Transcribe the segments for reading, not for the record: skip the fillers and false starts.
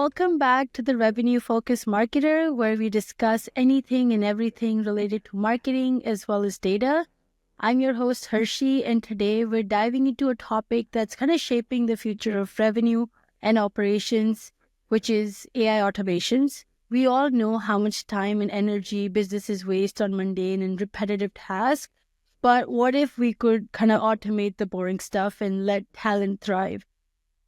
welcome back to the Revenue Focused Marketer, where we discuss anything and everything related to marketing as well as data. I'm your host, Hershey, and today we're diving into a topic that's kind of shaping the future of revenue and operations, which is AI automations. We all know how much time and energy businesses waste on mundane and repetitive tasks, but what if we could kind of automate the boring stuff and let talent thrive?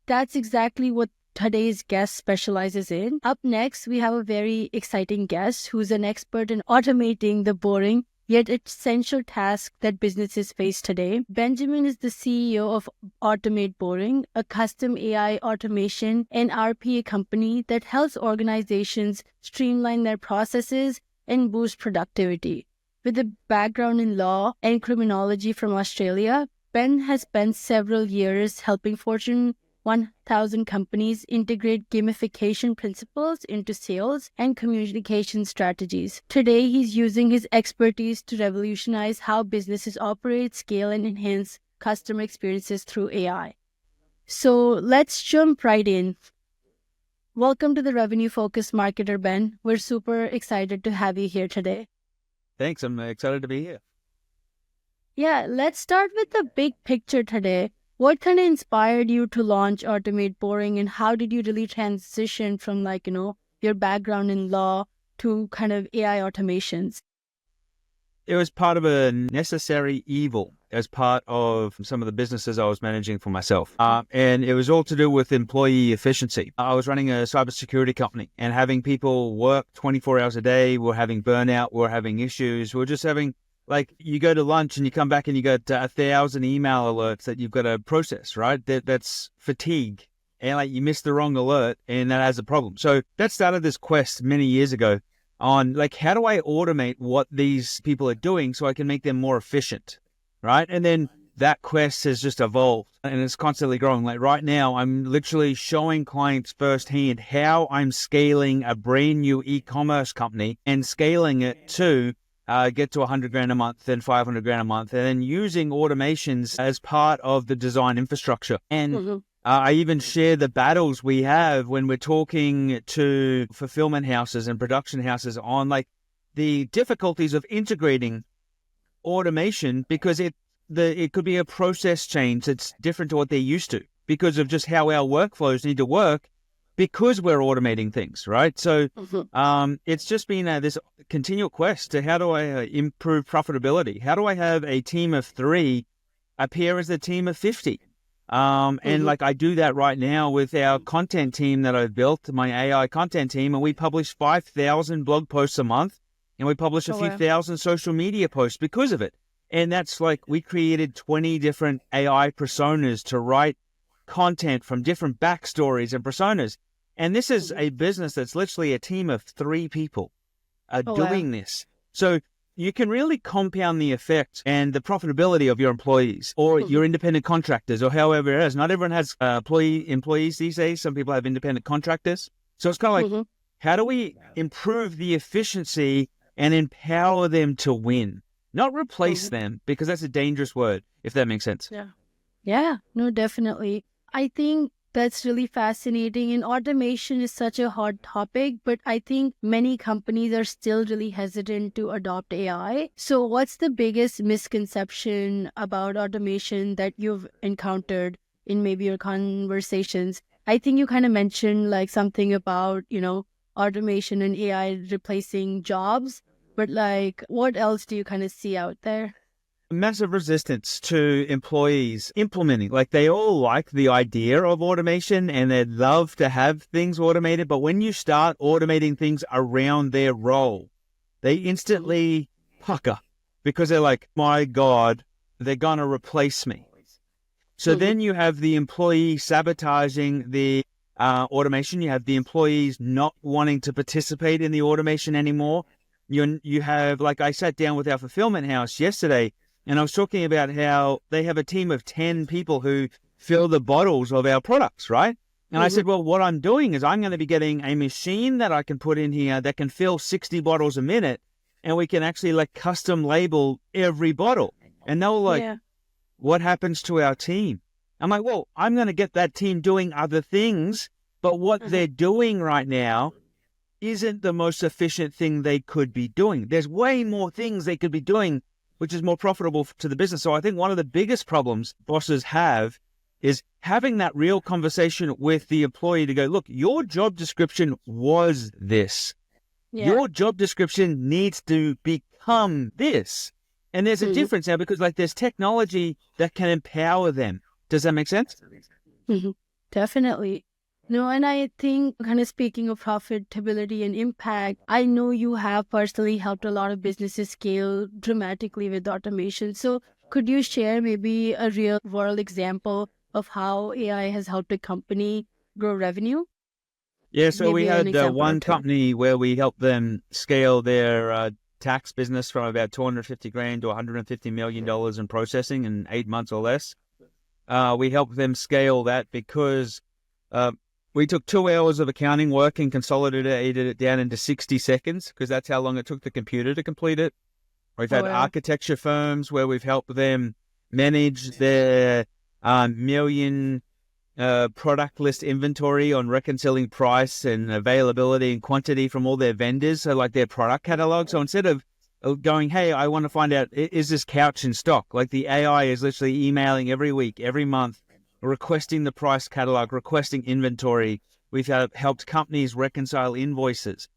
That's exactly what today's guest specializes in. Up next, we have a very exciting guest who's an expert in automating the boring yet essential tasks that businesses face today. Benjamin is the CEO of Automate Boring, a custom AI automation and RPA company that helps organizations streamline their processes and boost productivity. With a background in law and criminology from Australia, Ben has spent several years helping Fortune 1,000 companies integrate gamification principles into sales and communication strategies. Today, he's using his expertise to revolutionize how businesses operate, scale, and enhance customer experiences through AI. So let's jump right in. Welcome to the Revenue Focused Marketer, Ben. We're super excited to have you here today. Thanks. I'm excited to be here. Yeah, let's start with the big picture today. What kind of inspired you to launch Automate Boring, and how did you really transition from your background in law to kind of AI automations? It was part of a necessary evil as part of some of the businesses I was managing for myself. And it was all to do with employee efficiency. I was running a cybersecurity company and having people work 24 hours a day. We're having burnout. We're having issues. We're just having, you go to lunch and you come back and you got 1,000 email alerts that you've got to process, right? That's fatigue. And you missed the wrong alert and that has a problem. So that started this quest many years ago on how do I automate what these people are doing so I can make them more efficient, right? And then that quest has just evolved and it's constantly growing. Right now, I'm literally showing clients firsthand how I'm scaling a brand new e-commerce company and scaling it to get to $100,000 a month, then $500,000 a month, and then using automations as part of the design infrastructure. And I even share the battles we have when we're talking to fulfillment houses and production houses on the difficulties of integrating automation, because it could be a process change that's different to what they're used to because of just how our workflows need to work because we're automating things, right? So it's just been this continual quest to how do I improve profitability? How do I have a team of 3 appear as a team of 50? And I do that right now with our content team that I've built, my AI content team, and we publish 5,000 blog posts a month, and we publish a few thousand social media posts because of it. And that's we created 20 different AI personas to write content from different backstories and personas. And this is a business that's literally a team of 3 people doing this. So you can really compound the effect and the profitability of your employees or your independent contractors or however it is. Not everyone has employees these days. Some people have independent contractors. So it's kind of how do we improve the efficiency and empower them to win? Not replace them, because that's a dangerous word, if that makes sense. Yeah, no, definitely. I think that's really fascinating. And automation is such a hot topic, but I think many companies are still really hesitant to adopt AI. So what's the biggest misconception about automation that you've encountered in maybe your conversations? I think you kind of mentioned something about, automation and AI replacing jobs, but what else do you kind of see out there? Massive resistance to employees implementing. They all like the idea of automation and they'd love to have things automated. But when you start automating things around their role, they instantly pucker because they're like, my God, they're going to replace me. So then you have the employee sabotaging the automation. You have the employees not wanting to participate in the automation anymore. You have, I sat down with our fulfillment house yesterday, and I was talking about how they have a team of 10 people who fill the bottles of our products, right? And I said, well, what I'm doing is I'm going to be getting a machine that I can put in here that can fill 60 bottles a minute, and we can actually custom label every bottle. And they were like, what happens to our team? I'm like, well, I'm going to get that team doing other things, But what they're doing right now isn't the most efficient thing they could be doing. There's way more things they could be doing, which is more profitable to the business. So I think one of the biggest problems bosses have is having that real conversation with the employee to go, look, your job description was this. Yeah. Your job description needs to become this. And there's a difference now because there's technology that can empower them. Does that make sense? Definitely. No, and I think kind of speaking of profitability and impact, I know you have personally helped a lot of businesses scale dramatically with automation. So could you share maybe a real world example of how AI has helped a company grow revenue? Yeah, so we Maybe an had example or one two. company where we helped them scale their tax business from about 250 grand to $150 million in processing in 8 months or less. We helped them scale that because we took 2 hours of accounting work and consolidated it down into 60 seconds because that's how long it took the computer to complete it. We've Oh, had wow. architecture firms where we've helped them manage their million product list inventory on reconciling price and availability and quantity from all their vendors, so their product catalog. So instead of going, hey, I want to find out, is this couch in stock? The AI is literally emailing every week, every month, requesting the price catalog, requesting inventory. We've helped companies reconcile invoices.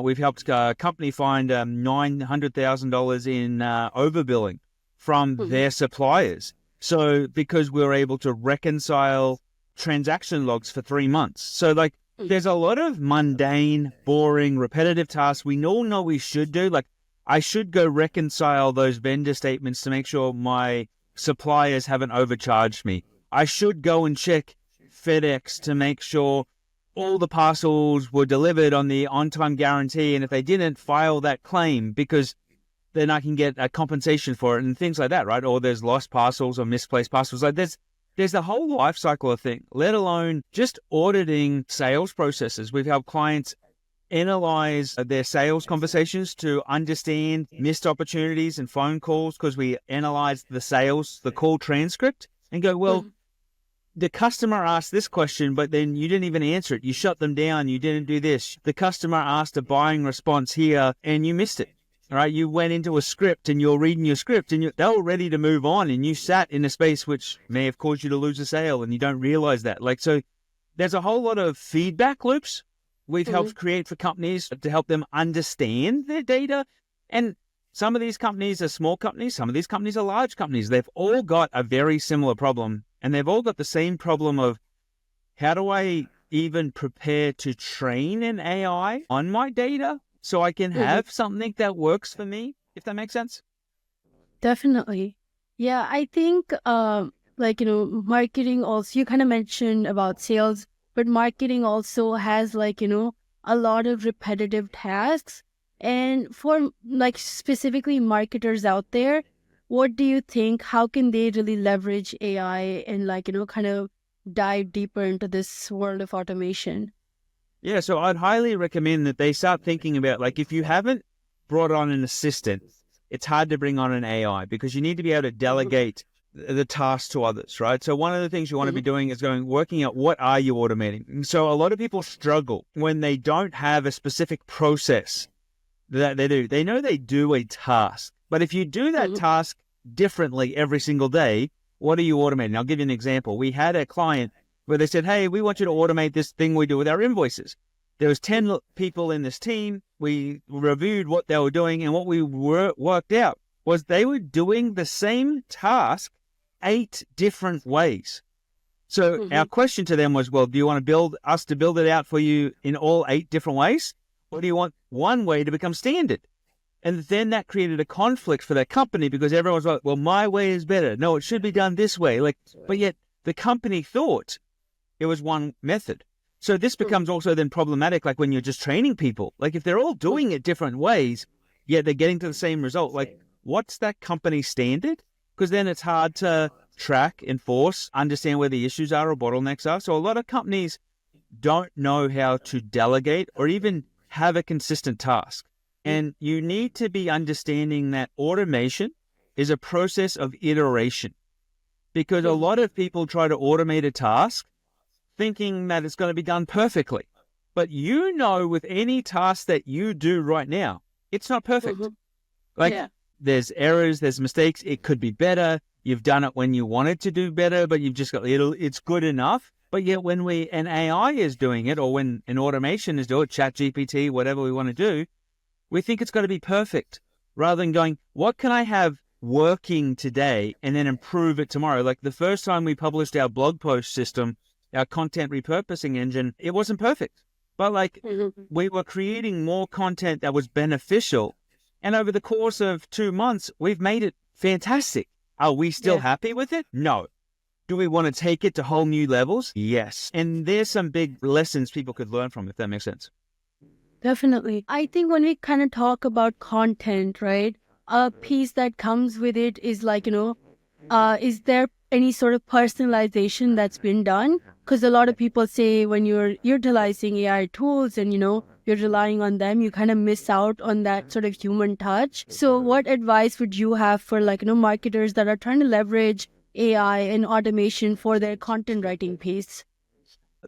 We've helped a company find $900,000 in overbilling from their suppliers. So because we were able to reconcile transaction logs for 3 months. So there's a lot of mundane, boring, repetitive tasks we all know we should do. I should go reconcile those vendor statements to make sure my suppliers haven't overcharged me. I should go and check FedEx to make sure all the parcels were delivered on the on-time guarantee. And if they didn't, file that claim because then I can get a compensation for it and things like that, right? Or there's lost parcels or misplaced parcels. There's the whole life cycle of thing, let alone just auditing sales processes. We've helped clients analyze their sales conversations to understand missed opportunities and phone calls because we analyze the call transcript and go, well, the customer asked this question, but then you didn't even answer it. You shut them down. You didn't do this. The customer asked a buying response here and you missed it. All right, you went into a script and you're reading your script and they were ready to move on and you sat in a space which may have caused you to lose a sale and you don't realize that. So there's a whole lot of feedback loops we've helped create for companies to help them understand their data. And some of these companies are small companies. Some of these companies are large companies. They've all got a very similar problem and they've all got the same problem of how do I even prepare to train an AI on my data so I can have something that works for me, if that makes sense? Definitely. Yeah, I think marketing also, you kind of mentioned about sales, but marketing also has a lot of repetitive tasks. And for specifically marketers out there, what do you think, how can they really leverage AI and kind of dive deeper into this world of automation? Yeah, so I'd highly recommend that they start thinking about, if you haven't brought on an assistant, it's hard to bring on an AI because you need to be able to delegate the tasks to others, right? So one of the things you want to be doing is working out what are you automating. So a lot of people struggle when they don't have a specific process that they do. They know they do a task, but if you do that task differently every single day, what are you automating? I'll give you an example. We had a client where they said, hey, we want you to automate this thing we do with our invoices. There was 10 people in this team. We reviewed what they were doing, and what we worked out was they were doing the same task 8 different ways. So our question to them was, well, do you want us to build it out for you in all 8 different ways? Or do you want one way to become standard? And then that created a conflict for that company because everyone's like, well, my way is better. No, it should be done this way. But yet the company thought it was one method. So this becomes also then problematic, when you're just training people. If they're all doing it different ways, yet they're getting to the same result, what's that company standard? Because then it's hard to track, enforce, understand where the issues are or bottlenecks are. So a lot of companies don't know how to delegate or even have a consistent task. And you need to be understanding that automation is a process of iteration because a lot of people try to automate a task thinking that it's going to be done perfectly. But you know, with any task that you do right now, it's not perfect. Yeah. There's errors, there's mistakes. It could be better. You've done it when you wanted to do better, but you've just got it's good enough. But yet when an AI is doing it, or when an automation is doing it, ChatGPT, whatever we want to do, we think it's got to be perfect rather than going, what can I have working today and then improve it tomorrow? Like the first time we published our blog post system, our content repurposing engine, it wasn't perfect. But we were creating more content that was beneficial. And over the course of 2 months, we've made it fantastic. Are we still happy with it? No. Do we want to take it to whole new levels? Yes. And there's some big lessons people could learn from, if that makes sense. Definitely. I think when we kind of talk about content, right, a piece that comes with it is is there any sort of personalization that's been done? Because a lot of people say when you're utilizing AI tools and, you're relying on them, you kind of miss out on that sort of human touch. So what advice would you have for marketers that are trying to leverage AI and automation for their content writing piece?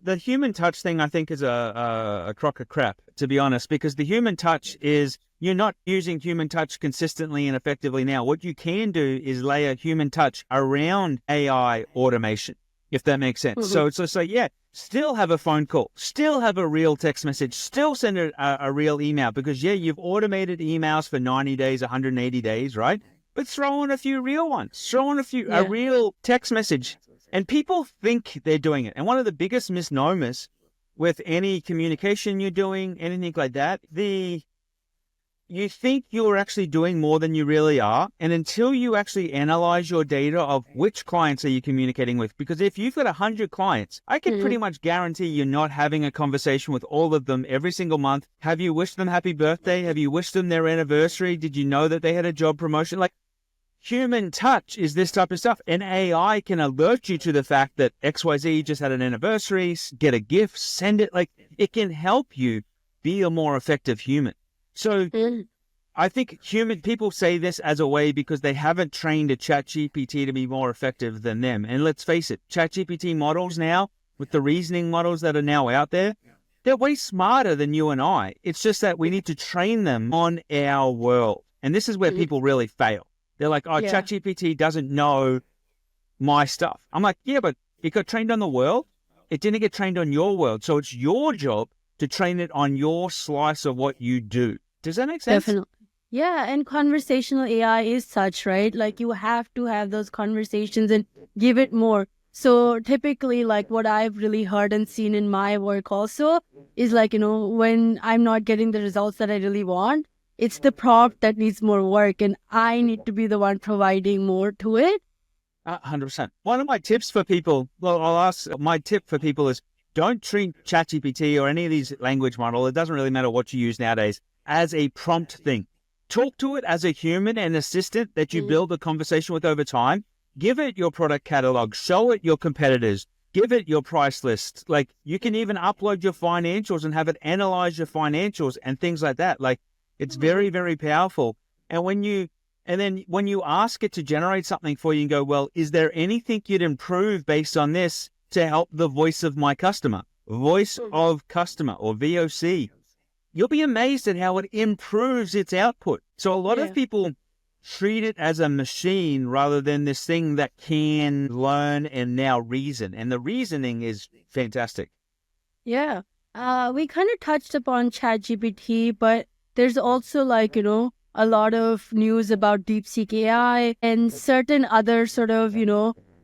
The human touch thing, I think, is a crock of crap, to be honest, because the human touch is, you're not using human touch consistently and effectively now. What you can do is layer human touch around AI automation, if that makes sense. So it's just still have a phone call, still have a real text message, still send a real email, because you've automated emails for 90 days, 180 days, right? But throw in a few real ones, throw in a real text message. And people think they're doing it. And one of the biggest misnomers with any communication you're doing, anything like that, you think you're actually doing more than you really are. And until you actually analyze your data of which clients are you communicating with, because if you've got 100 clients, I can pretty much guarantee you're not having a conversation with all of them every single month. Have you wished them happy birthday? Have you wished them their anniversary? Did you know that they had a job promotion? Human touch is this type of stuff. And AI can alert you to the fact that XYZ just had an anniversary, get a gift, send it. It can help you be a more effective human. So I think people say this as a way because they haven't trained a ChatGPT to be more effective than them. And let's face it, ChatGPT models now, with the reasoning models that are now out there, they're way smarter than you and I. It's just that we need to train them on our world. And this is where people really fail. They're like, ChatGPT doesn't know my stuff. I'm like, yeah, but it got trained on the world. It didn't get trained on your world. So it's your job to train it on your slice of what you do. Does that make sense? Definitely. Yeah, and conversational AI is such, right? You have to have those conversations and give it more. So typically, what I've really heard and seen in my work also is when I'm not getting the results that I really want, it's the prompt that needs more work, and I need to be the one providing more to it. 100%. One of my tips for people, my tip for people is don't treat ChatGPT or any of these language models, it doesn't really matter what you use nowadays, as a prompt thing. Talk to it as a human and assistant that you build a conversation with over time. Give it your product catalog, show it your competitors, give it your price list. You can even upload your financials and have it analyze your financials and things like that. It's very, very powerful. And when you ask it to generate something for you and go, well, is there anything you'd improve based on this to help the voice of my customer, voice of customer, or VOC? You'll be amazed at how it improves its output. So a lot of people treat it as a machine rather than this thing that can learn and now reason. And the reasoning is fantastic. Yeah. We kind of touched upon ChatGPT, but there's also a lot of news about DeepSeek AI and certain other sort of,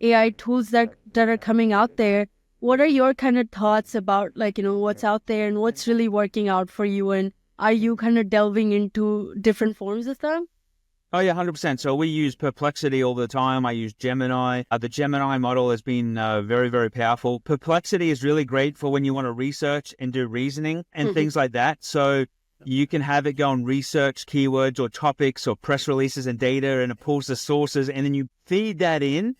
AI tools that are coming out there. What are your kind of thoughts about what's out there and what's really working out for you? And are you kind of delving into different forms of them? Oh, yeah, 100%. So we use Perplexity all the time. I use Gemini. The Gemini model has been very, very powerful. Perplexity is really great for when you want to research and do reasoning and things like that. So you can have it go and research keywords or topics or press releases and data, and it pulls the sources, and then you feed that in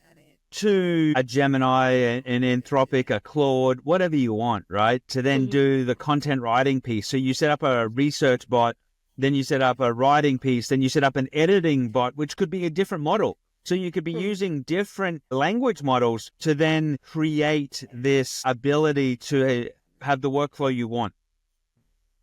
to a Gemini, an Anthropic, a Claude, whatever you want, right? To then do the content writing piece. So you set up a research bot, then you set up a writing piece, then you set up an editing bot, which could be a different model. So you could be using different language models to then create this ability to have the workflow you want.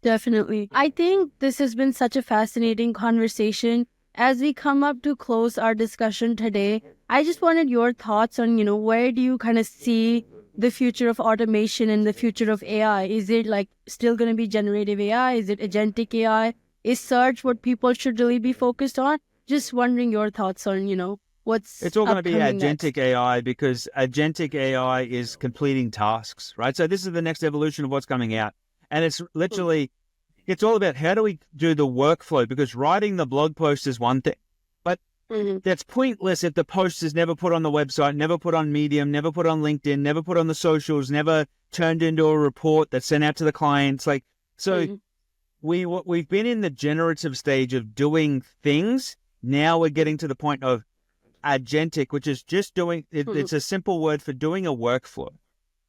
Definitely. I think this has been such a fascinating conversation. As we come up to close our discussion today, I just wanted your thoughts on, where do you kind of see the future of automation and the future of AI? Is it like still going to be generative AI? Is it agentic AI? Is search what people should really be focused on? Just wondering your thoughts on, what's It's all going to be upcoming agentic next. AI because agentic AI is completing tasks, right? So this is the next evolution of what's coming out. And it's literally, it's all about how do we do the workflow, because writing the blog post is one thing, but that's pointless if the post is never put on the website, never put on Medium, never put on LinkedIn, never put on the socials, never turned into a report that's sent out to the clients. Like, so we've been in the generative stage of doing things. Now we're getting to the point of agentic, which is just doing, it's a simple word for doing a workflow.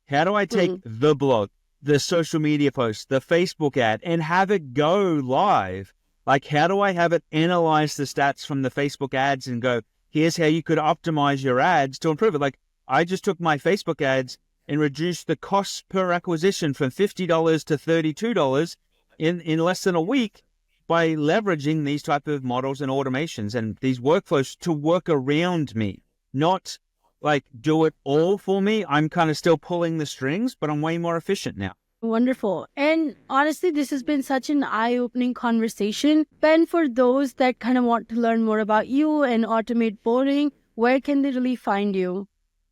How do I take the blog, the social media post, the Facebook ad, and have it go live? Like, how do I have it analyze the stats from the Facebook ads and go, here's how you could optimize your ads to improve it? Like, I just took my Facebook ads and reduced the cost per acquisition from $50 to $32 in less than a week by leveraging these type of models and automations and these workflows to work around me, not like do it all for me. I'm kind of still pulling the strings, but I'm way more efficient now. Wonderful. And honestly, this has been such an eye-opening conversation. Ben, for those that kind of want to learn more about you and Automate Boring, where can they really find you?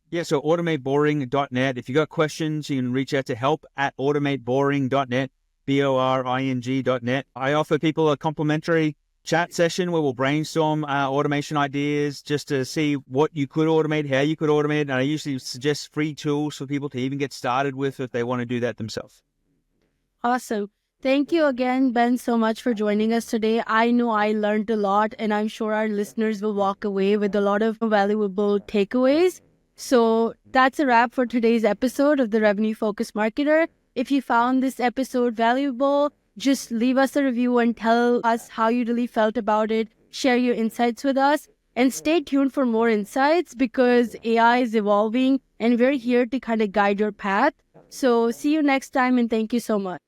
Yeah, so automateboring.net. If you got questions, you can reach out to help@automateboring.net, boring.net. I offer people a complimentary chat session where we'll brainstorm automation ideas just to see what you could automate, how you could automate. And I usually suggest free tools for people to even get started with if they want to do that themselves. Awesome. Thank you again, Ben, so much for joining us today. I know I learned a lot, and I'm sure our listeners will walk away with a lot of valuable takeaways. So that's a wrap for today's episode of the Revenue Focused Marketer. If you found this episode valuable, just leave us a review and tell us how you really felt about it. Share your insights with us and stay tuned for more insights because AI is evolving and we're here to kind of guide your path. So see you next time and thank you so much.